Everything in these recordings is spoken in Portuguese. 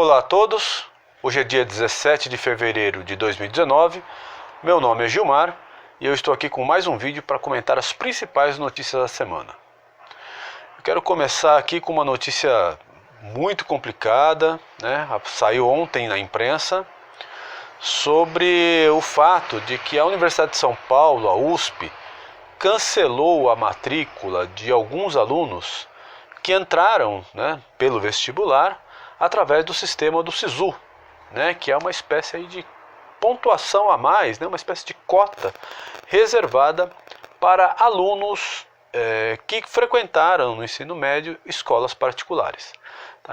Olá a todos, hoje é dia 17 de fevereiro de 2019, meu nome é Gilmar e eu estou aqui com mais um vídeo para comentar as principais notícias da semana. Eu quero começar aqui com uma notícia muito complicada, saiu ontem na imprensa, sobre o fato de que a Universidade de São Paulo, a USP, cancelou a matrícula de alguns alunos que entraram pelo vestibular através do sistema do SISU, que é uma espécie aí de pontuação a mais, uma espécie de cota reservada para alunos que frequentaram no ensino médio escolas particulares.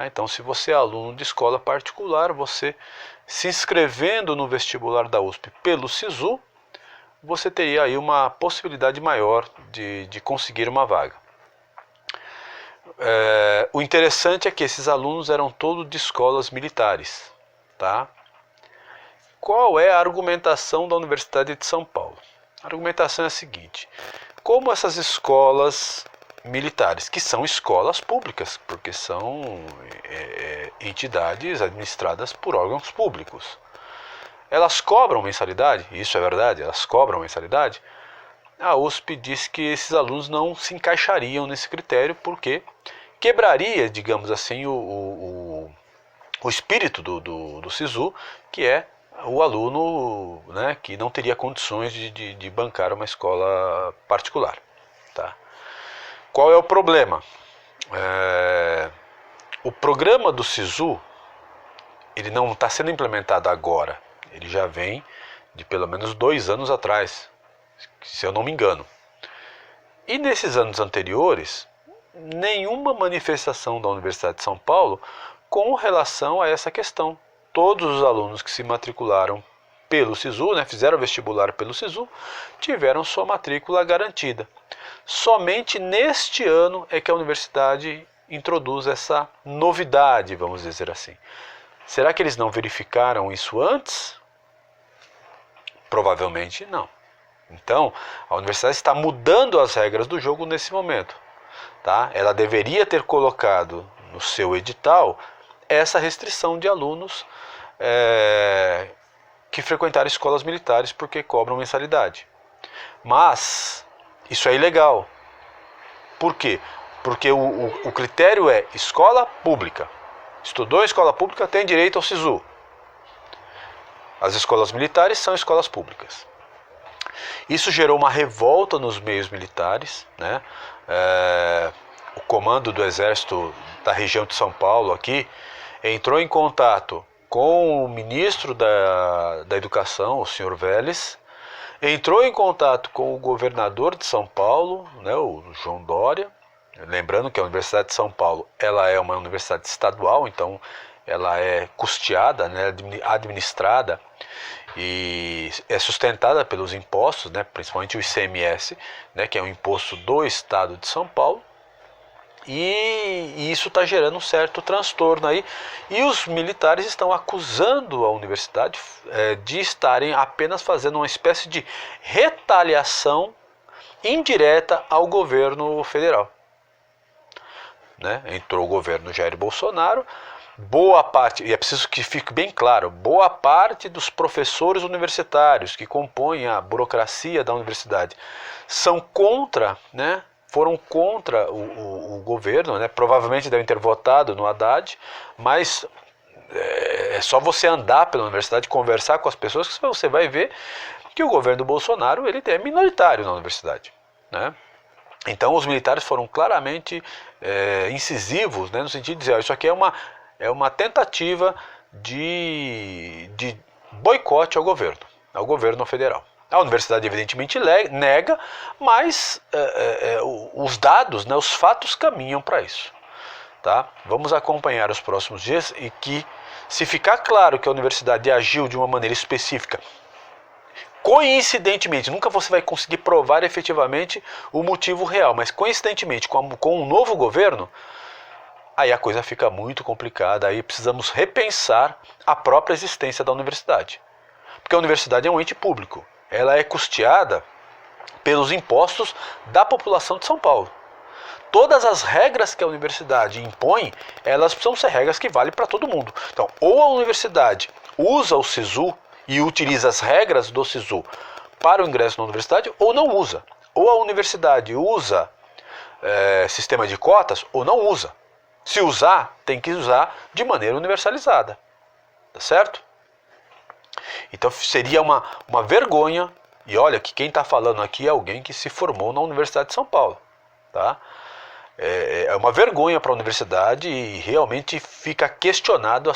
Então, se você é aluno de escola particular, você se inscrevendo no vestibular da USP pelo SISU, você teria aí uma possibilidade maior de conseguir uma vaga. O interessante é que esses alunos eram todos de escolas militares. Qual é a argumentação da Universidade de São Paulo? A argumentação é a seguinte: como essas escolas militares, que são escolas públicas, porque são entidades administradas por órgãos públicos, elas cobram mensalidade, isso é verdade, elas cobram mensalidade. A USP diz que esses alunos não se encaixariam nesse critério porque quebraria, digamos assim, o espírito do SISU, que é o aluno que não teria condições de bancar uma escola particular. Qual é o problema? O programa do SISU ele não está sendo implementado agora, ele já vem de pelo menos 2 anos atrás, se eu não me engano. E nesses anos anteriores, nenhuma manifestação da Universidade de São Paulo com relação a essa questão. Todos os alunos que se matricularam pelo SISU, fizeram vestibular pelo SISU, tiveram sua matrícula garantida. Somente neste ano é que a universidade introduz essa novidade, vamos dizer assim. Será que eles não verificaram isso antes? Provavelmente não. Então, a universidade está mudando as regras do jogo nesse momento. Ela deveria ter colocado no seu edital essa restrição de alunos que frequentaram escolas militares porque cobram mensalidade. Mas isso é ilegal. Por quê? Porque o critério é escola pública. Estudou em escola pública, tem direito ao SISU. As escolas militares são escolas públicas. Isso gerou uma revolta nos meios militares. O comando do Exército da região de São Paulo aqui entrou em contato com o ministro da Educação, o senhor Vélez, entrou em contato com o governador de São Paulo, o João Dória. Lembrando que a Universidade de São Paulo ela é uma universidade estadual, então ela é custeada, administrada e é sustentada pelos impostos, principalmente o ICMS, que é um imposto do estado de São Paulo. E isso está gerando um certo transtorno aí. E os militares estão acusando a universidade de estarem apenas fazendo uma espécie de retaliação indireta ao governo federal. Entrou o governo Jair Bolsonaro, boa parte, e é preciso que fique bem claro, boa parte dos professores universitários que compõem a burocracia da universidade são contra, foram contra o governo, provavelmente devem ter votado no Haddad, mas é só você andar pela universidade, conversar com as pessoas, que você vai ver que o governo do Bolsonaro ele é minoritário na universidade. Então os militares foram claramente incisivos, no sentido de dizer, isso aqui é uma tentativa de boicote ao governo federal. A universidade evidentemente nega, mas os dados, os fatos caminham para isso. Vamos acompanhar os próximos dias e que, se ficar claro que a universidade agiu de uma maneira específica, coincidentemente, nunca você vai conseguir provar efetivamente o motivo real, mas coincidentemente com um novo governo, aí a coisa fica muito complicada, aí precisamos repensar a própria existência da universidade. Porque a universidade é um ente público, ela é custeada pelos impostos da população de São Paulo. todas as regras que a universidade impõe, elas precisam ser regras que valem para todo mundo. Então, ou a universidade usa o SISU e utiliza as regras do SISU para o ingresso na universidade, ou não usa. Ou a universidade usa sistema de cotas, ou não usa. Se usar, tem que usar de maneira universalizada. Tá certo? Então seria uma vergonha, e olha que quem está falando aqui é alguém que se formou na Universidade de São Paulo. Tá? É uma vergonha para a universidade e realmente fica questionado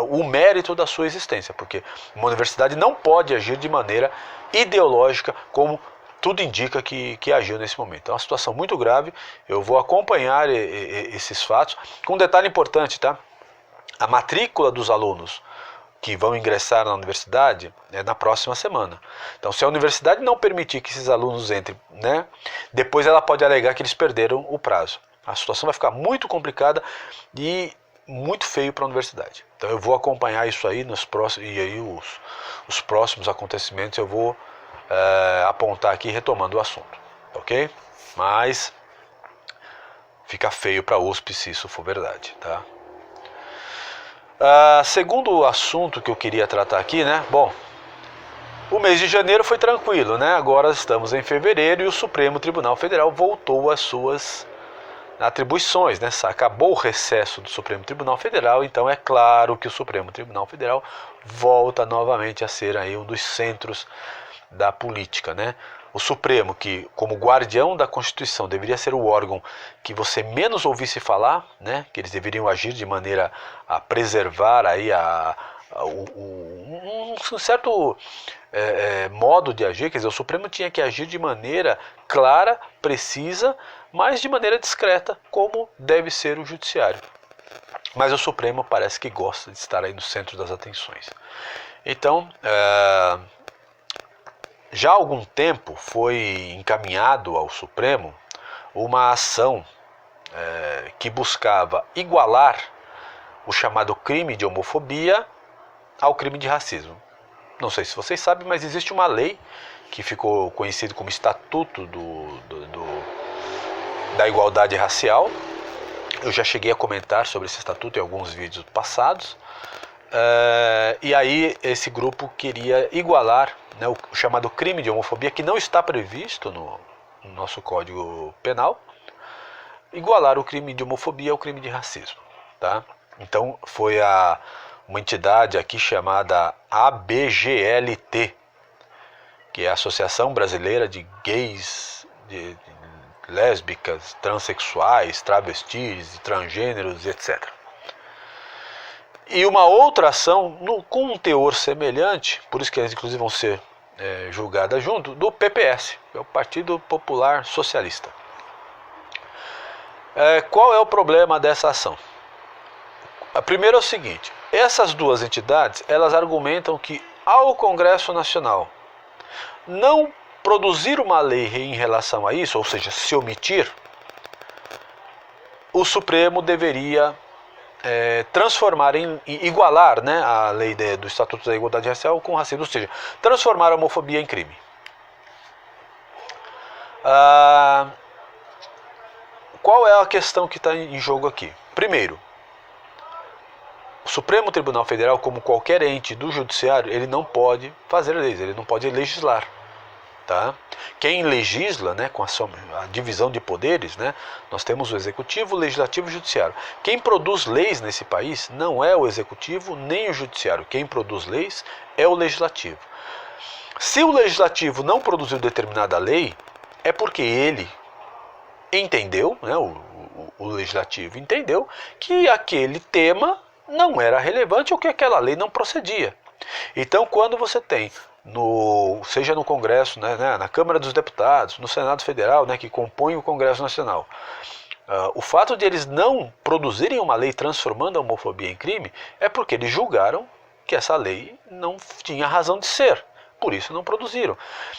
o mérito da sua existência, porque uma universidade não pode agir de maneira ideológica como tudo indica que agiu nesse momento. É uma situação muito grave, eu vou acompanhar esses fatos. Com um detalhe importante, tá? A matrícula dos alunos que vão ingressar na universidade é na próxima semana. Então, se a universidade não permitir que esses alunos entrem, né, depois ela pode alegar que eles perderam o prazo. A situação vai ficar muito complicada e muito feio para a universidade. Então, eu vou acompanhar isso aí nos próximos, e aí os próximos acontecimentos eu vou apontar aqui retomando o assunto, ok? Mas fica feio para a USP se isso for verdade, tá? Segundo assunto que eu queria tratar aqui, né? Bom, o mês de janeiro foi tranquilo, né? Agora estamos em fevereiro e o Supremo Tribunal Federal voltou às suas atribuições, né? Acabou o recesso do Supremo Tribunal Federal, então é claro que o Supremo Tribunal Federal volta novamente a ser aí um dos centros da política, né? O Supremo, que como guardião da Constituição deveria ser o órgão que você menos ouvisse falar, né? Que eles deveriam agir de maneira a preservar aí um certo modo de agir, quer dizer, o Supremo tinha que agir de maneira clara, precisa, mas de maneira discreta, como deve ser o Judiciário. Mas o Supremo parece que gosta de estar aí no centro das atenções. Então, já há algum tempo foi encaminhado ao Supremo uma ação que buscava igualar o chamado crime de homofobia ao crime de racismo. Não sei se vocês sabem, mas existe uma lei que ficou conhecida como Estatuto da Igualdade Racial. Eu já cheguei a comentar sobre esse estatuto em alguns vídeos passados. E aí esse grupo queria igualar, né, o chamado crime de homofobia, que não está previsto no nosso Código Penal, igualar o crime de homofobia ao crime de racismo. Tá? Então foi uma entidade aqui chamada ABGLT, que é a Associação Brasileira de Gays, de Lésbicas, Transsexuais, Travestis, Transgêneros, etc. E uma outra ação com um teor semelhante, por isso que elas inclusive vão ser julgadas junto, do PPS, que é o Partido Popular Socialista. Qual é o problema dessa ação? Primeiro é o seguinte, essas duas entidades, elas argumentam que ao Congresso Nacional não produzir uma lei em relação a isso, ou seja, se omitir, o Supremo deveria transformar, igualar, né, a lei do Estatuto da Igualdade Racial com o racismo, ou seja, transformar a homofobia em crime. Qual é a questão que está em jogo aqui? Primeiro, o Supremo Tribunal Federal, como qualquer ente do Judiciário, ele não pode fazer leis, ele não pode legislar. Tá? Quem legisla, né, com a divisão de poderes, né, nós temos o Executivo, o Legislativo e o Judiciário. Quem produz leis nesse país não é o Executivo nem o Judiciário. Quem produz leis é o Legislativo. Se o Legislativo não produziu determinada lei, é porque ele entendeu, né, o Legislativo entendeu que aquele tema não era relevante ou que aquela lei não procedia. Então, quando você tem, seja no Congresso, né, na Câmara dos Deputados, no Senado Federal, né, que compõe o Congresso Nacional, o fato de eles não produzirem uma lei transformando a homofobia em crime é porque eles julgaram que essa lei não tinha razão de ser. Por isso não produziram.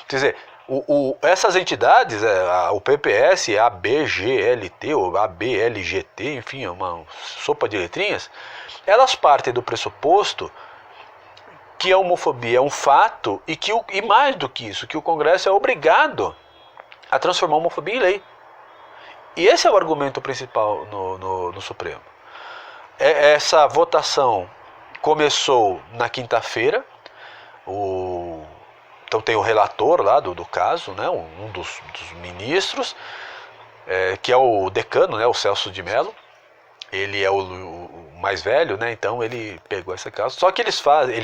Quer dizer, essas entidades, o PPS, a ABGLT ou a ABLGT, enfim, é uma sopa de letrinhas, elas partem do pressuposto que a homofobia é um fato e mais do que isso, que o Congresso é obrigado a transformar a homofobia em lei. E esse é o argumento principal no Supremo. Essa votação começou na quinta-feira, então tem o relator lá do caso, né, um dos ministros, que é o decano, né, o Celso de Mello. Ele é o mais velho, né, então ele pegou esse caso. Só que ele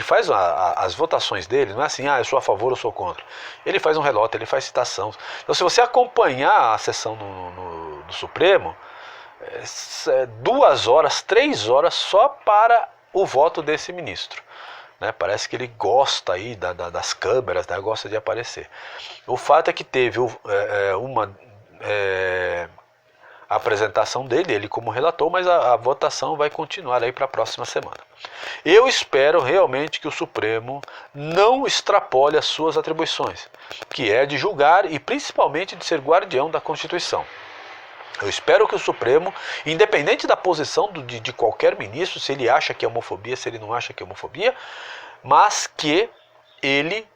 faz as votações dele, não é assim, eu sou a favor ou sou contra. Ele faz um relato, ele faz citação. Então se você acompanhar a sessão no Supremo, 2 horas, 3 horas só para o voto desse ministro. Né? Parece que ele gosta aí das câmeras, né? Gosta de aparecer. O fato é que teve uma apresentação dele, ele como relator, mas a votação vai continuar aí para a próxima semana. Eu espero realmente que o Supremo não extrapole as suas atribuições, que é de julgar e principalmente de ser guardião da Constituição. Eu espero que o Supremo, independente da posição de qualquer ministro, se ele acha que é homofobia, se ele não acha que é homofobia, mas que ele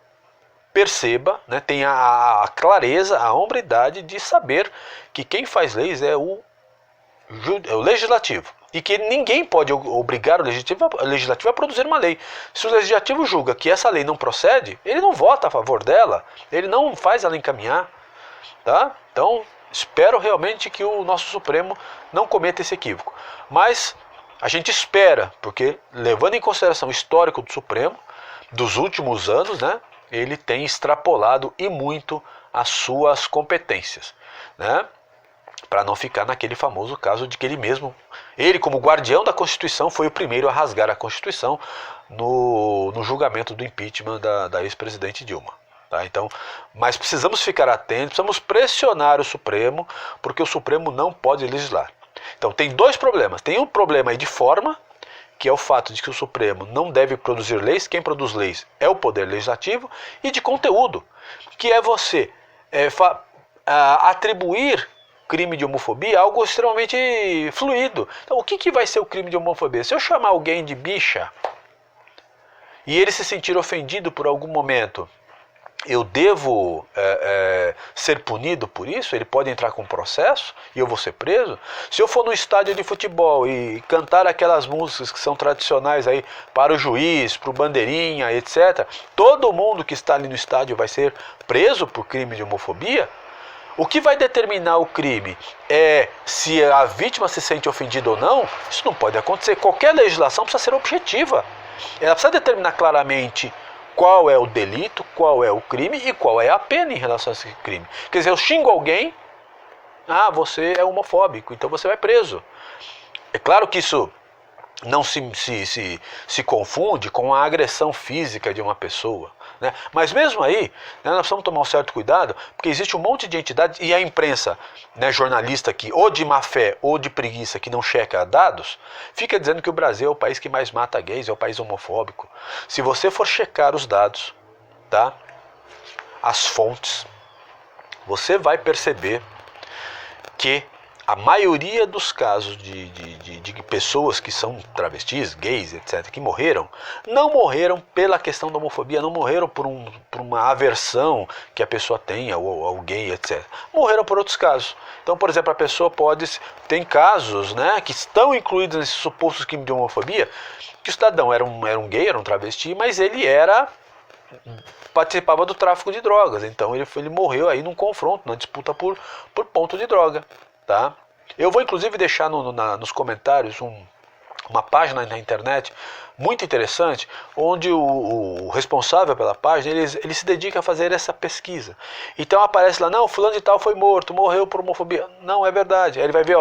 perceba, né, tenha a clareza, a hombridade de saber que quem faz leis é o legislativo. E que ninguém pode obrigar o legislativo a produzir uma lei. Se o legislativo julga que essa lei não procede, ele não vota a favor dela, ele não faz ela encaminhar. Tá? Então, espero realmente que o nosso Supremo não cometa esse equívoco. Mas a gente espera, porque levando em consideração o histórico do Supremo, dos últimos anos, né, ele tem extrapolado e muito as suas competências, né, para não ficar naquele famoso caso de que ele como guardião da Constituição, foi o primeiro a rasgar a Constituição no julgamento do impeachment da ex-presidente Dilma. Tá? Então, mas precisamos ficar atentos, precisamos pressionar o Supremo, porque o Supremo não pode legislar. Então tem 2 problemas. Tem um problema aí de forma, que é o fato de que o Supremo não deve produzir leis, quem produz leis é o Poder Legislativo, e de conteúdo, que é você atribuir crime de homofobia a algo extremamente fluido. Então o que vai ser o crime de homofobia? Se eu chamar alguém de bicha, e ele se sentir ofendido por algum momento, eu devo ser punido por isso? Ele pode entrar com processo e eu vou ser preso? Se eu for no estádio de futebol e cantar aquelas músicas que são tradicionais aí para o juiz, para o bandeirinha, etc., todo mundo que está ali no estádio vai ser preso por crime de homofobia? O que vai determinar o crime é se a vítima se sente ofendida ou não? Isso não pode acontecer. Qualquer legislação precisa ser objetiva. Ela precisa determinar claramente qual é o delito, qual é o crime e qual é a pena em relação a esse crime. Quer dizer, eu xingo alguém, você é homofóbico, então você vai preso. É claro que isso não se confunde com a agressão física de uma pessoa. Né? Mas mesmo aí, né, nós precisamos tomar um certo cuidado, porque existe um monte de entidades, e a imprensa, né, jornalista que ou de má fé ou de preguiça que não checa dados, fica dizendo que o Brasil é o país que mais mata gays, é o país homofóbico. Se você for checar os dados, tá, as fontes, você vai perceber que a maioria dos casos de pessoas que são travestis, gays, etc., que morreram, não morreram pela questão da homofobia, não morreram por uma aversão que a pessoa tem ao gay, etc. Morreram por outros casos. Então, por exemplo, a pessoa tem casos, né, que estão incluídos nesses supostos crimes de homofobia, que o cidadão era um gay, era um travesti, mas ele participava do tráfico de drogas. Então ele morreu aí num confronto, numa disputa por ponto de droga. Tá? Eu vou inclusive deixar nos comentários uma página na internet muito interessante, onde o responsável pela página, ele se dedica a fazer essa pesquisa. Então aparece lá, não, fulano de tal foi morto, morreu por homofobia. Não é verdade. Aí ele vai ver,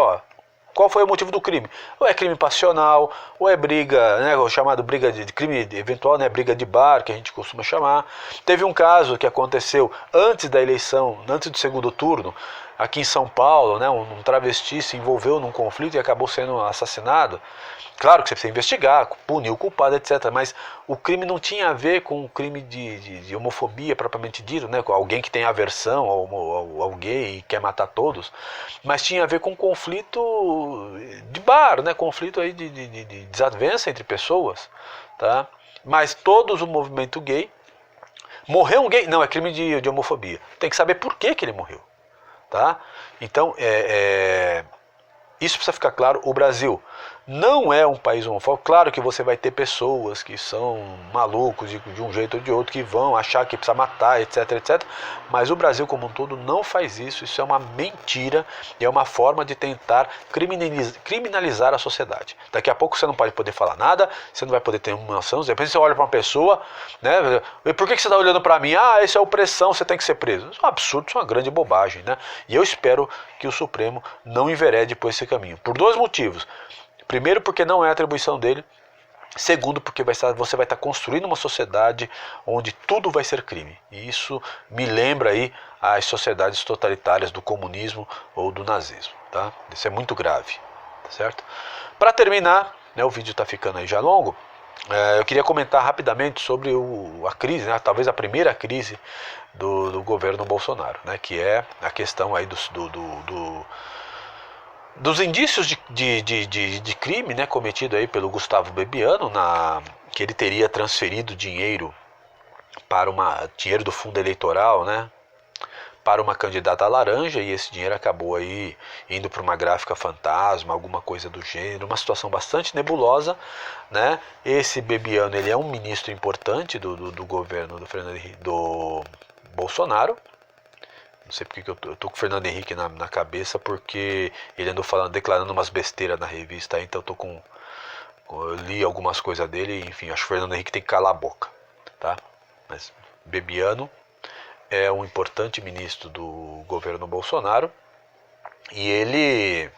qual foi o motivo do crime? Ou é crime passional, ou é briga, né, o chamado briga de crime eventual, né, briga de bar, que a gente costuma chamar. Teve um caso que aconteceu antes da eleição, antes do segundo turno, aqui em São Paulo, né, um travesti se envolveu num conflito e acabou sendo assassinado. Claro que você precisa investigar, punir o culpado, etc. Mas o crime não tinha a ver com o crime de homofobia propriamente dito, né? Com alguém que tem aversão ao gay e quer matar todos. Mas tinha a ver com conflito de bar, né? Conflito aí de desavença entre pessoas. Tá? Mas todos o movimento gay. Morreu um gay? Não, é crime de homofobia. Tem que saber por que ele morreu. tá? Então, isso precisa ficar claro. O Brasil não é um país homofóbico. Claro que você vai ter pessoas que são malucos de um jeito ou de outro, que vão achar que precisa matar, etc, etc. Mas o Brasil como um todo não faz isso. Isso é uma mentira e é uma forma de tentar criminalizar a sociedade. Daqui a pouco você não pode poder falar nada, você não vai poder ter uma ação. De repente você olha para uma pessoa, né? Por que você está olhando para mim? Ah, isso é opressão, você tem que ser preso. Isso é um absurdo, isso é uma grande bobagem, né? E eu espero que o Supremo não enverede por esse caminho. Por dois motivos. Primeiro, porque não é atribuição dele. Segundo, porque você vai estar construindo uma sociedade onde tudo vai ser crime. E isso me lembra aí as sociedades totalitárias do comunismo ou do nazismo. Tá? Isso é muito grave. Tá certo? Para terminar, né, o vídeo está ficando aí já longo, eu queria comentar rapidamente sobre a crise, né, talvez a primeira crise do governo Bolsonaro, né, que é a questão aí dos indícios de crime, né, cometido aí pelo Gustavo Bebiano, que ele teria transferido dinheiro dinheiro do fundo eleitoral, né, para uma candidata laranja, e esse dinheiro acabou aí indo para uma gráfica fantasma, alguma coisa do gênero, uma situação bastante nebulosa, né? Esse Bebiano, ele é um ministro importante do governo do Bolsonaro. Não sei porque eu tô com o Fernando Henrique na cabeça, porque ele andou declarando umas besteiras na revista, então eu li algumas coisas dele, enfim, acho que o Fernando Henrique tem que calar a boca, tá? Mas Bebiano é um importante ministro do governo Bolsonaro, e ele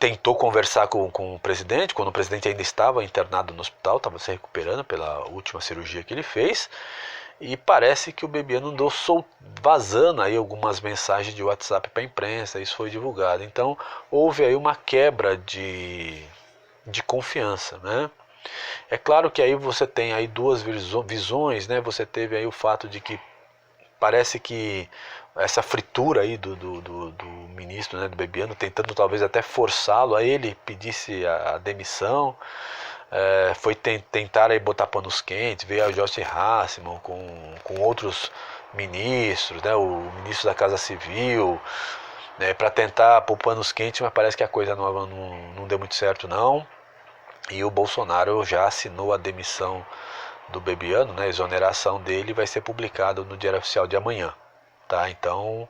tentou conversar com o presidente, quando o presidente ainda estava internado no hospital, estava se recuperando pela última cirurgia que ele fez, e parece que o Bebiano andou vazando aí algumas mensagens de WhatsApp para a imprensa, isso foi divulgado. Então houve aí uma quebra de confiança, né? É claro que aí você tem aí duas visões, né? Você teve aí o fato de que parece que essa fritura aí do ministro, né, do Bebiano, tentando talvez até forçá-lo a ele pedisse a demissão. Foi tentar aí botar panos quentes, veio a Joyce Hasselmann com outros ministros, né, o ministro da Casa Civil, né, para tentar pôr panos quentes, mas parece que a coisa não deu muito certo não. E o Bolsonaro já assinou a demissão do Bebiano, né, a exoneração dele vai ser publicado no Diário Oficial de amanhã. Tá? Então,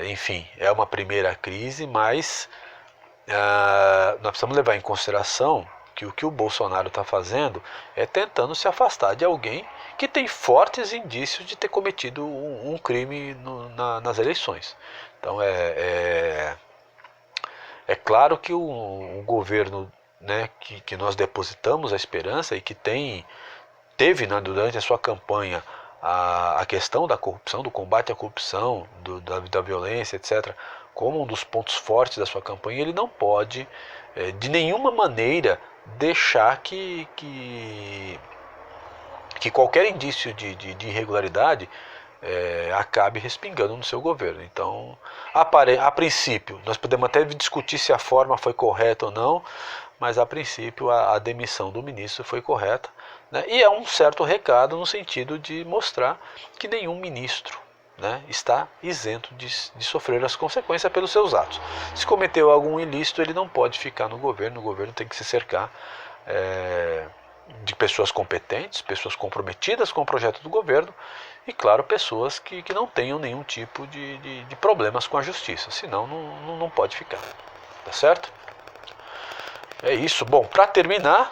enfim, é uma primeira crise, mas nós precisamos levar em consideração que o que o Bolsonaro está fazendo é tentando se afastar de alguém que tem fortes indícios de ter cometido um crime nas eleições. Então é claro que o governo, né, que nós depositamos a esperança e que teve, né, durante a sua campanha a questão da corrupção, do combate à corrupção, da violência, etc., como um dos pontos fortes da sua campanha, ele não pode, de nenhuma maneira, deixar que qualquer indício de irregularidade acabe respingando no seu governo. Então, a princípio, nós podemos até discutir se a forma foi correta ou não, mas a princípio a demissão do ministro foi correta, né? E é um certo recado no sentido de mostrar que nenhum ministro, né, está isento de sofrer as consequências pelos seus atos. Se cometeu algum ilícito, ele não pode ficar no governo, o governo tem que se cercar de pessoas competentes, pessoas comprometidas com o projeto do governo e, claro, pessoas que não tenham nenhum tipo de problemas com a justiça, senão não pode ficar, tá certo? É isso. Bom, para terminar,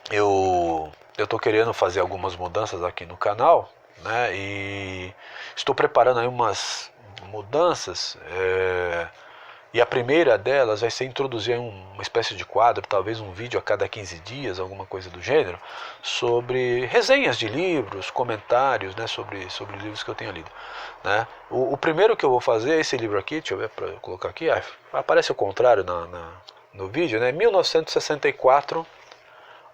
eu estou querendo fazer algumas mudanças aqui no canal, né, e estou preparando aí umas mudanças, e a primeira delas vai ser introduzir uma espécie de quadro, talvez um vídeo a cada 15 dias, alguma coisa do gênero, sobre resenhas de livros, comentários, né, sobre livros que eu tenho lido, né. O primeiro que eu vou fazer é esse livro aqui, deixa eu ver para eu colocar aqui, aparece o contrário no vídeo, né, 1964,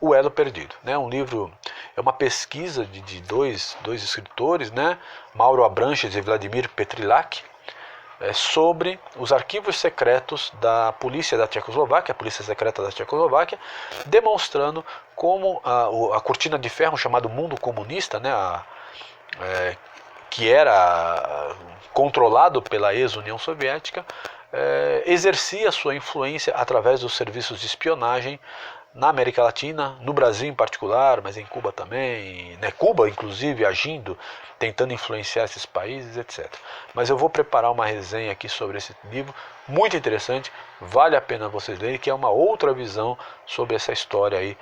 O Elo Perdido, né? Um livro, é uma pesquisa de dois escritores, né? Mauro Abranches e Vladimir Petrilac, sobre os arquivos secretos da polícia da Tchecoslováquia, a polícia secreta da Tchecoslováquia, demonstrando como a cortina de ferro chamado mundo comunista, né? que era controlado pela ex-União Soviética, exercia sua influência através dos serviços de espionagem na América Latina, no Brasil em particular, mas em Cuba também, né? Cuba inclusive agindo, tentando influenciar esses países, etc. Mas eu vou preparar uma resenha aqui sobre esse livro, muito interessante, vale a pena vocês lerem, que é uma outra visão sobre essa história aí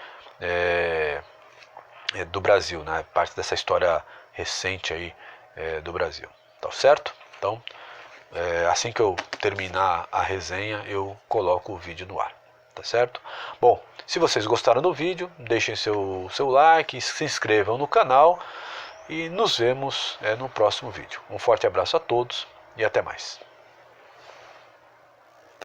do Brasil, né? Parte dessa história recente aí do Brasil, tá certo? Então, assim que eu terminar a resenha, eu coloco o vídeo no ar, tá certo? Bom, se vocês gostaram do vídeo, deixem seu like, se inscrevam no canal e nos vemos no próximo vídeo. Um forte abraço a todos e até mais.